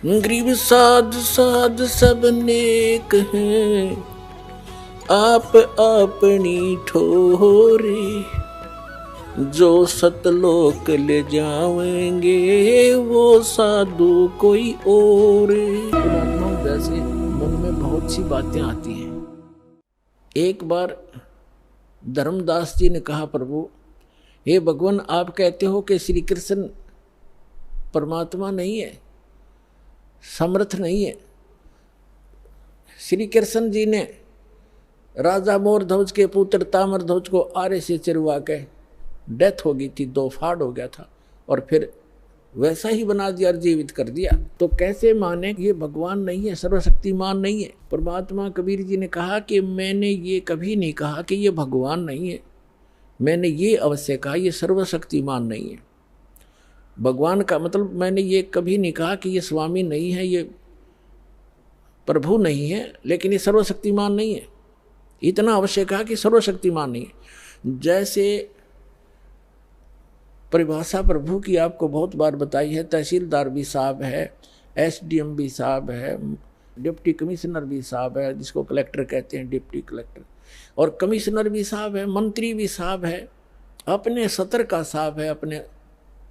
गरीब साध साध सब नेक हैं, आप अपनी ठोरे, जो सतलोक ले जाएंगे वो साधु कोई और। परमात्मा जैसे मन में बहुत सी बातें आती हैं। एक बार धर्मदास जी ने कहा, प्रभु हे भगवान, आप कहते हो कि श्री कृष्ण परमात्मा नहीं है, समर्थ नहीं है। श्री कृष्ण जी ने राजा मोरध्वज के पुत्र ताम्रध्वज को आरे से चिरवा के डेथ हो गई थी, दो फाड़ हो गया था, और फिर वैसा ही बना दिया और जीवित कर दिया। तो कैसे माने ये भगवान नहीं है, सर्वशक्तिमान नहीं है। परमात्मा कबीर जी ने कहा कि मैंने ये कभी नहीं कहा कि ये भगवान नहीं है, मैंने ये अवश्य कहा ये सर्वशक्तिमान नहीं है। भगवान का मतलब मैंने ये कभी नहीं कहा कि ये स्वामी नहीं है, ये प्रभु नहीं है, लेकिन ये सर्वशक्तिमान नहीं है। इतना अवश्य कहा कि सर्वशक्तिमान नहीं है। जैसे परिभाषा प्रभु की आपको बहुत बार बताई है, तहसीलदार भी साहब है, एसडीएम भी साहब है, डिप्टी कमिश्नर भी साहब है, जिसको कलेक्टर कहते हैं, डिप्टी कलेक्टर, और कमिश्नर भी साहब है, मंत्री भी साहब है, अपने सतर का साहब है, अपने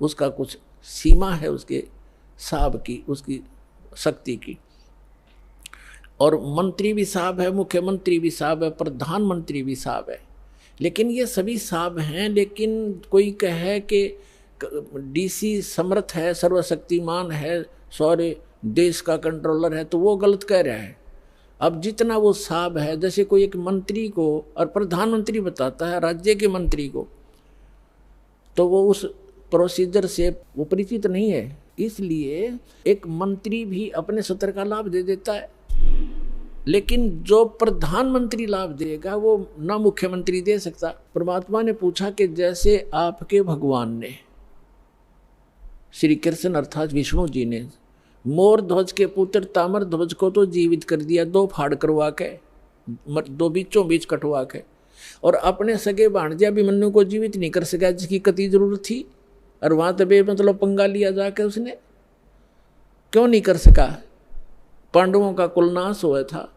उसका कुछ सीमा है उसके साहब की, उसकी शक्ति की। और मंत्री भी साहब है, मुख्यमंत्री भी साहब है, प्रधानमंत्री भी साहब है। लेकिन ये सभी साहब हैं, लेकिन कोई कहे कि डीसी समर्थ है, सर्वशक्तिमान है, सारे देश का कंट्रोलर है, तो वो गलत कह रहा है। अब जितना वो साहब है, जैसे कोई एक मंत्री को और प्रधानमंत्री बताता है राज्य के मंत्री को, तो वो उस प्रोसीजर से वो परिचित नहीं है, इसलिए एक मंत्री भी अपने सत्र का लाभ दे देता है, लेकिन जो प्रधानमंत्री लाभ देगा वो ना मुख्यमंत्री दे सकता। परमात्मा ने पूछा कि जैसे आपके भगवान ने, श्री कृष्ण अर्थात विष्णु जी ने, मोर ध्वज के पुत्र ताम्र ध्वज को तो जीवित कर दिया, दो फाड़ करवा के, दो बीचों बीच कटवा के, और अपने सगे भांजे अभिमन्यु को जीवित नहीं कर सका, जिसकी कति जरूरत थी, और वहां तबे मतलब पंगा लिया जाके उसने क्यों नहीं कर सका। पांडवों का कुलनाश हुआ था,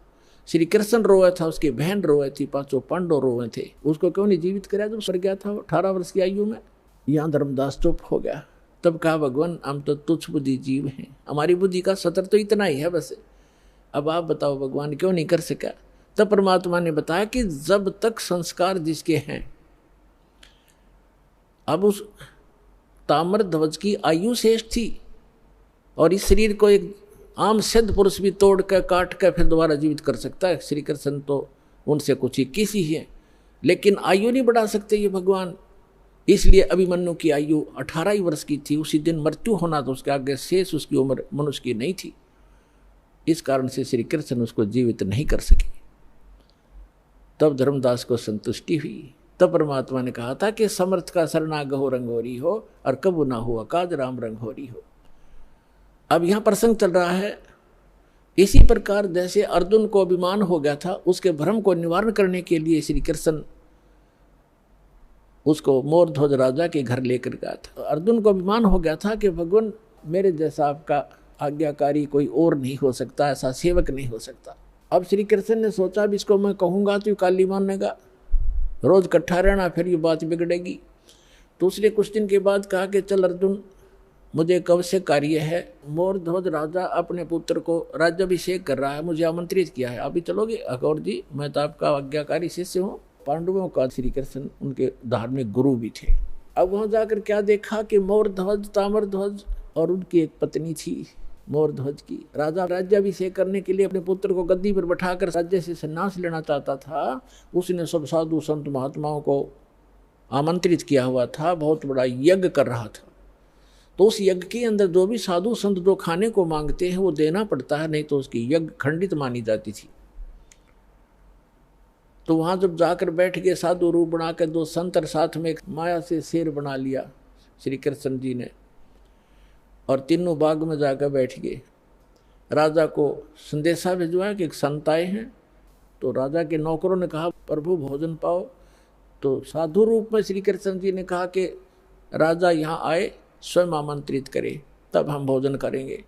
श्री कृष्ण रोए था, उसकी बहन रोए थी, पांचों पांडव रोए थे, उसको क्यों नहीं जीवित कराया जब सर गया था 18 वर्ष की आयु में। यहाँ धर्मदास चुप हो गया। तब कहा, भगवान हम तो तुच्छ बुद्धि जीव हैं, हमारी बुद्धि का सतर तो इतना ही है बस, अब आप बताओ भगवान क्यों नहीं कर सका। तब परमात्मा ने बताया कि जब तक संस्कार जिसके हैं, अब उस ताम्र ध्वज की आयु शेष थी, और इस शरीर को एक आम सिद्ध पुरुष भी तोड़ कर काट कर फिर दोबारा जीवित कर सकता है। श्री कृष्ण तो उनसे कुछ 21 ही है, लेकिन आयु नहीं बढ़ा सकते ये भगवान। इसलिए अभिमन्यु की आयु 18 ही वर्ष की थी, उसी दिन मृत्यु होना, तो उसके आगे शेष उसकी उम्र मनुष्य की नहीं थी। इस कारण से श्री कृष्ण उसको जीवित नहीं कर सके। तब धर्मदास को संतुष्टि हुई। तब परमात्मा ने कहा था कि समर्थ का शरणागहो रंगोरी हो, और कबू ना हुआ काज राम रंगोरी हो। अब यहाँ प्रसंग चल रहा है, इसी प्रकार जैसे अर्जुन को अभिमान हो गया था, उसके भ्रम को निवारण करने के लिए श्री कृष्ण उसको मोरध्वज राजा के घर लेकर गया था। अर्जुन को अभिमान हो गया था कि भगवान मेरे जैसा आपका आज्ञाकारी कोई और नहीं हो सकता, ऐसा सेवक नहीं हो सकता। अब श्री कृष्ण ने सोचा अब इसको मैं कहूँगा तो काली मानेगा, रोज इकट्ठा रहना, फिर ये बात बिगड़ेगी। तो उसने कुछ दिन के बाद कहा कि चल अर्जुन, मुझे एक आवश्यक कार्य है, मोरध्वज राजा अपने पुत्र को राज्याभिषेक कर रहा है, मुझे आमंत्रित किया है, आप भी चलोगे? अकौर जी, मैं तो आपका आज्ञाकारी शिष्य हूँ। पांडवों का श्री कृष्ण उनके धार्मिक गुरु भी थे। अब वहाँ जाकर क्या देखा कि मोरध्वज, ताम्रध्वज और उनकी एक पत्नी थी मोरध्वज की। राजा राज्याभिषेक करने के लिए अपने पुत्र को गद्दी पर बैठाकर राज्य से संन्यास लेना चाहता था। उसने सब साधु संत महात्माओं को आमंत्रित किया हुआ था, बहुत बड़ा यज्ञ कर रहा था। तो उस यज्ञ के अंदर जो भी साधु संत जो खाने को मांगते हैं वो देना पड़ता है, नहीं तो उसकी यज्ञ खंडित मानी जाती थी। तो वहाँ जब जाकर बैठ गए साधु रूप बना कर, दो संत और साथ में एक माया से शेर बना लिया श्री कृष्ण जी ने, और तीनों बाग में जाकर बैठ गए। राजा को संदेशा भिजवाया कि एक संत आए हैं। तो राजा के नौकरों ने कहा प्रभु भोजन पाओ। तो साधु रूप में श्री कृष्ण जी ने कहा कि राजा यहाँ आए, स्वयं आमंत्रित करे, तब हम भोजन करेंगे।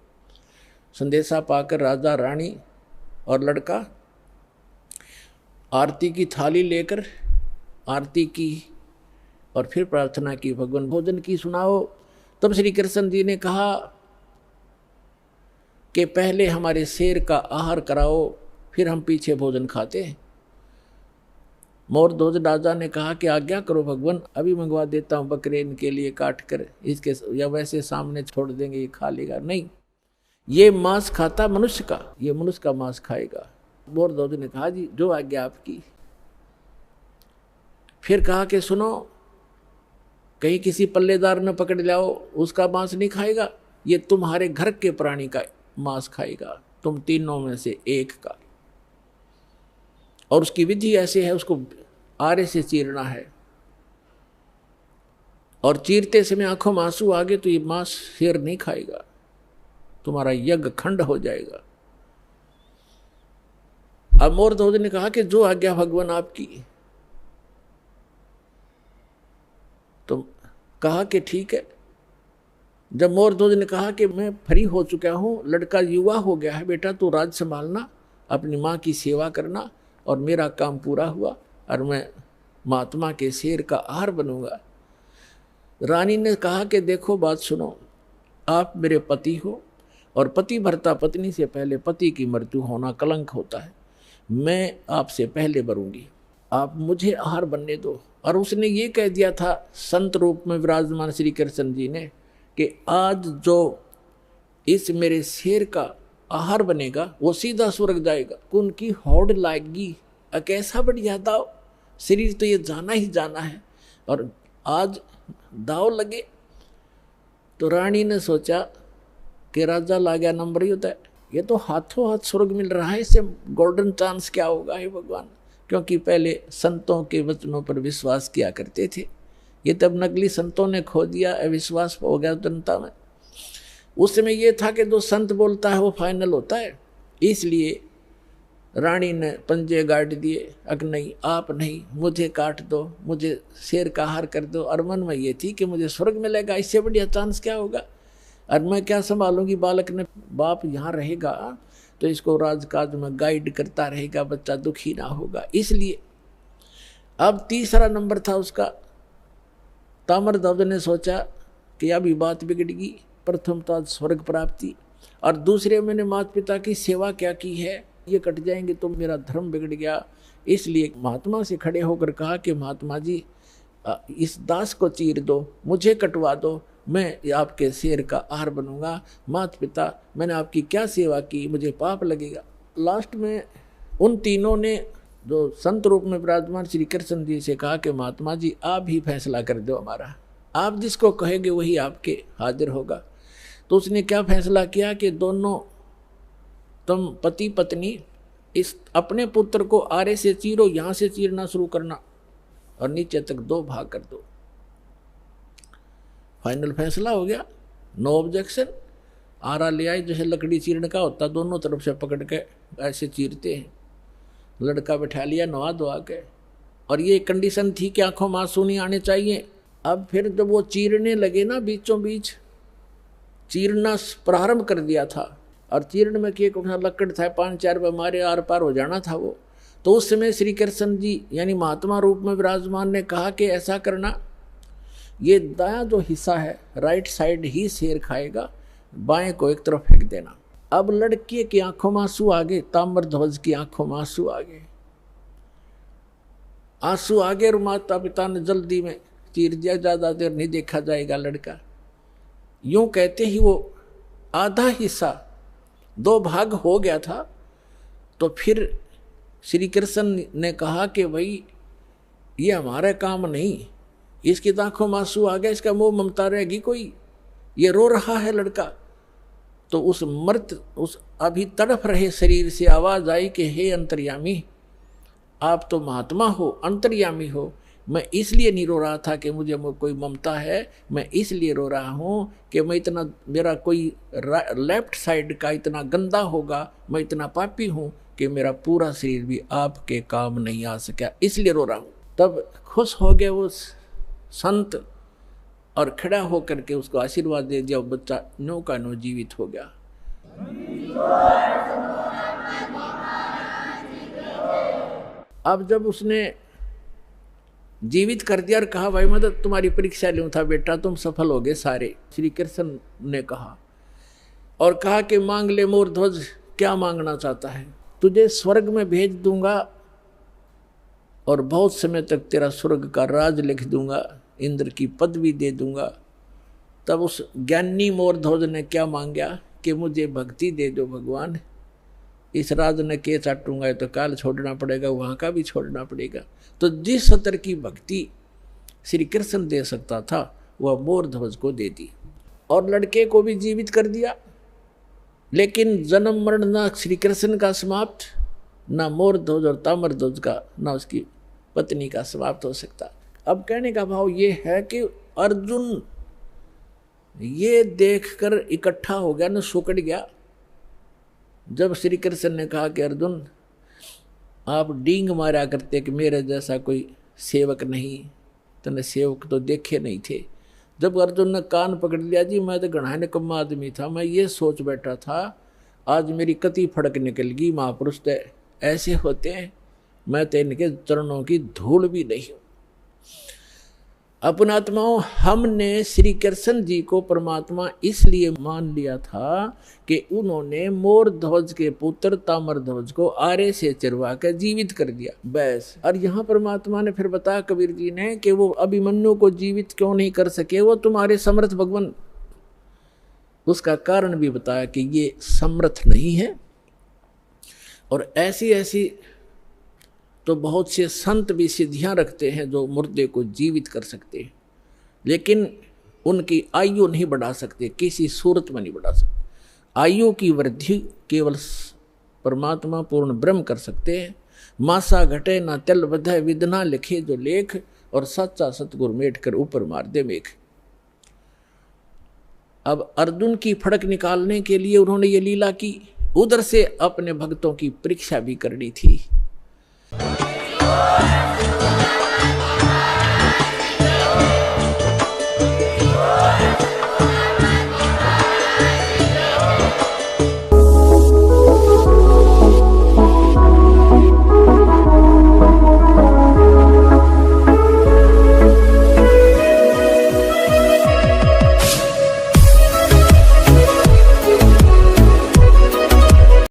संदेशा पाकर राजा रानी और लड़का आरती की थाली लेकर आरती की और फिर प्रार्थना की, भगवान भोजन की सुनाओ। तब श्री कृष्ण जी ने कहा कि पहले हमारे शेर का आहार कराओ, फिर हम पीछे भोजन खाते हैं। मोर ध्वज राजा ने कहा कि आज्ञा करो भगवान, अभी मंगवा देता हूँ बकरे इनके लिए काट कर, इसके या वैसे सामने छोड़ देंगे ये खा लेगा। नहीं, ये मांस खाता मनुष्य का, ये मनुष्य का मांस खाएगा। मोर ध्वज ने कहा जी जो आज्ञा आपकी। फिर कहा कि सुनो, कहीं किसी पल्लेदार न पकड़ लाओ, उसका मांस नहीं खाएगा, ये तुम्हारे घर के प्राणी का मांस खाएगा, तुम तीनों में से एक का। और उसकी विधि ऐसे है, उसको आरे से चीरना है, और चीरते समय आंखों में आंसू आ गए तो ये मांस शेर नहीं खाएगा, तुम्हारा यज्ञ खंड हो जाएगा। अब मोर ध्वज ने कहा कि जो आज्ञा भगवान आपकी। तो कहा कि ठीक है। जब मोर ध्वज ने कहा कि मैं फ्री हो चुका हूँ, लड़का युवा हो गया है, बेटा तू राज संभालना, अपनी माँ की सेवा करना, और मेरा काम पूरा हुआ और मैं महात्मा के शेर का आहार बनूंगा। रानी ने कहा कि देखो बात सुनो, आप मेरे पति हो और पति भरता पत्नी से पहले पति की मृत्यु होना कलंक होता है, मैं आपसे पहले मरूंगी, आप मुझे आहार बनने दो। और उसने ये कह दिया था संत रूप में विराजमान श्री कृष्ण जी ने कि आज जो इस मेरे शेर का आहार बनेगा वो सीधा स्वर्ग जाएगा। उनकी होड़ लाएगी, कैसा बढ़िया दाव, शरीर तो ये जाना ही जाना है और आज दाव लगे। तो रानी ने सोचा कि राजा ला गया नंबर ही होता है, ये तो हाथों हाथ स्वर्ग मिल रहा है, इससे गोल्डन चांस क्या होगा हे भगवान। क्योंकि पहले संतों के वचनों पर विश्वास किया करते थे, ये तब नकली संतों ने खो दिया, अविश्वास हो गया जनता में। उस समय ये था कि जो संत बोलता है वो फाइनल होता है। इसलिए रानी ने पंजे गाड़ दिए, अग नहीं आप नहीं, मुझे काट दो, मुझे शेर का आहार कर दो। और मन में ये थी कि मुझे स्वर्ग मिलेगा, इससे बढ़िया चांस क्या होगा, और मैं क्या संभालूंगी। बालक ने, बाप यहाँ रहेगा तो इसको राजकाज में गाइड करता रहेगा, बच्चा दुखी ना होगा। इसलिए अब तीसरा नंबर था उसका। ताम्रध्वज ने सोचा कि अभी बात बिगड़गी, प्रथम तो आज स्वर्ग प्राप्ति और दूसरे मैंने माता पिता की सेवा क्या की है, ये कट जाएंगे तो मेरा धर्म बिगड़ गया। इसलिए महात्मा से खड़े होकर कहा कि महात्मा जी इस दास को चीर दो, मुझे कटवा दो, मैं आपके शेर का आहार बनूंगा। माता पिता मैंने आपकी क्या सेवा की, मुझे पाप लगेगा। लास्ट में उन तीनों ने जो संत रूप में विराजमान श्री कृष्ण जी से कहा कि महात्मा जी आप ही फैसला कर दो हमारा, आप जिसको कहेंगे वही आपके हाजिर होगा। तो उसने क्या फैसला किया कि दोनों तुम पति पत्नी इस अपने पुत्र को आरे से चीरो, यहाँ से चीरना शुरू करना और नीचे तक 2 भाग कर दो। फाइनल फैसला हो गया, नो ऑब्जेक्शन। आरा ले आई, जैसे लकड़ी चीरने का होता, दोनों तरफ से पकड़ के ऐसे चीरते हैं। लड़का बैठा लिया नवा धोआ के, और ये कंडीशन थी कि आंखों में आंसू नहीं आने चाहिए। अब फिर जब वो चीरने लगे ना, बीचों बीच चीरना प्रारंभ कर दिया था, और चीरने में कि लकड़ था 5-4 पे मारे आर पार हो जाना था वो। तो उस समय श्री कृष्ण जी यानी महात्मा रूप में विराजमान ने कहा कि ऐसा करना, ये दायां जो हिस्सा है राइट साइड ही शेर खाएगा, बाएं को एक तरफ फेंक देना। अब लड़के की आंखों में आंसू आ गए, ताम्रध्वज की आंखों में आंसू आ गए, आंसू आ गए। और माता पिता ने जल्दी में चीर दिया, ज्यादा देर नहीं देखा जाएगा लड़का। यूं कहते ही वो आधा हिस्सा 2 भाग हो गया था। तो फिर श्री कृष्ण ने कहा कि भाई ये हमारा काम नहीं, इसकी आंखों में आंसू आ गया, इसका मोह ममता रहेगी कोई, ये रो रहा है लड़का। तो उस उस अभी तड़फ रहे शरीर से आवाज आई कि हे अंतर्यामी, आप तो महात्मा हो, अंतर्यामी हो, मैं इसलिए नहीं रो रहा था कि मुझे कोई ममता है, मैं इसलिए रो रहा हूँ कि मैं इतना, मेरा कोई लेफ्ट साइड का इतना गंदा होगा, मैं इतना पापी हूँ कि मेरा पूरा शरीर भी आपके काम नहीं आ सका, इसलिए रो रहा हूँ। तब खुश हो गए वो संत और खड़ा होकर के उसको आशीर्वाद दे दिया, बच्चा नो का नो जीवित हो गया। अब जब उसने जीवित कर दिया और कहा भाई मैं तो तुम्हारी परीक्षा लूँ था बेटा, तुम सफल हो गए सारे, श्री कृष्ण ने कहा और कहा कि मांग ले मोर ध्वज, क्या मांगना चाहता है? तुझे स्वर्ग में भेज दूंगा और बहुत समय तक तेरा स्वर्ग का राज लिख दूंगा, इंद्र की पदवी दे दूंगा। तब उस ज्ञानी मोर ध्वज ने क्या मांगा कि मुझे भक्ति दे दो भगवान, इस राज ने के चाटूंगा तो काल छोड़ना पड़ेगा, वहां का भी छोड़ना पड़ेगा। तो जिस स्तर की भक्ति श्री कृष्ण दे सकता था वह मोर ध्वज को दे दी और लड़के को भी जीवित कर दिया। लेकिन जन्म मरण ना श्री कृष्ण का समाप्त, ना मोर ध्वज और ताम्र ध्वज का, ना उसकी पत्नी का समाप्त हो सकता। अब कहने का भाव ये है कि अर्जुन ये देखकर इकट्ठा हो गया न, सुकड़ गया। जब श्री कृष्ण ने कहा कि अर्जुन आप डींग मारा करते कि मेरे जैसा कोई सेवक नहीं, तने सेवक तो देखे नहीं थे। जब अर्जुन ने कान पकड़ लिया, जी मैं तो घना निकम्मा आदमी था, मैं ये सोच बैठा था आज मेरी कति फड़क निकल गई, महापुरुष तो ऐसे होते हैं, मैं तो इनके चरणों की धूल भी नहीं हूँ। अपनात्माओं, हमने श्री कृष्ण जी को परमात्मा इसलिए मान लिया था कि उन्होंने मोर ध्वज के पुत्र ताम्र ध्वज को आरे से चिरवा कर जीवित कर दिया, बस। और यहाँ परमात्मा ने फिर बताया कबीर जी ने कि वो अभिमन्यु को जीवित क्यों नहीं कर सके, वो तुम्हारे समर्थ भगवान। उसका कारण भी बताया कि ये समर्थ नहीं है। और ऐसी ऐसी तो बहुत से संत भी सिद्धियां रखते हैं जो मुर्दे को जीवित कर सकते हैं, लेकिन उनकी आयु नहीं बढ़ा सकते, किसी सूरत में नहीं बढ़ा सकते। आयु की वृद्धि केवल परमात्मा पूर्ण ब्रह्म कर सकते हैं। मासा घटे ना तिल बधे, विदना लिखे जो लेख, और सच्चा सतगुरु मेट कर ऊपर मार दे मेघ। अब अर्जुन की फड़क निकालने के लिए उन्होंने ये लीला की, उधर से अपने भक्तों की परीक्षा भी करनी थी।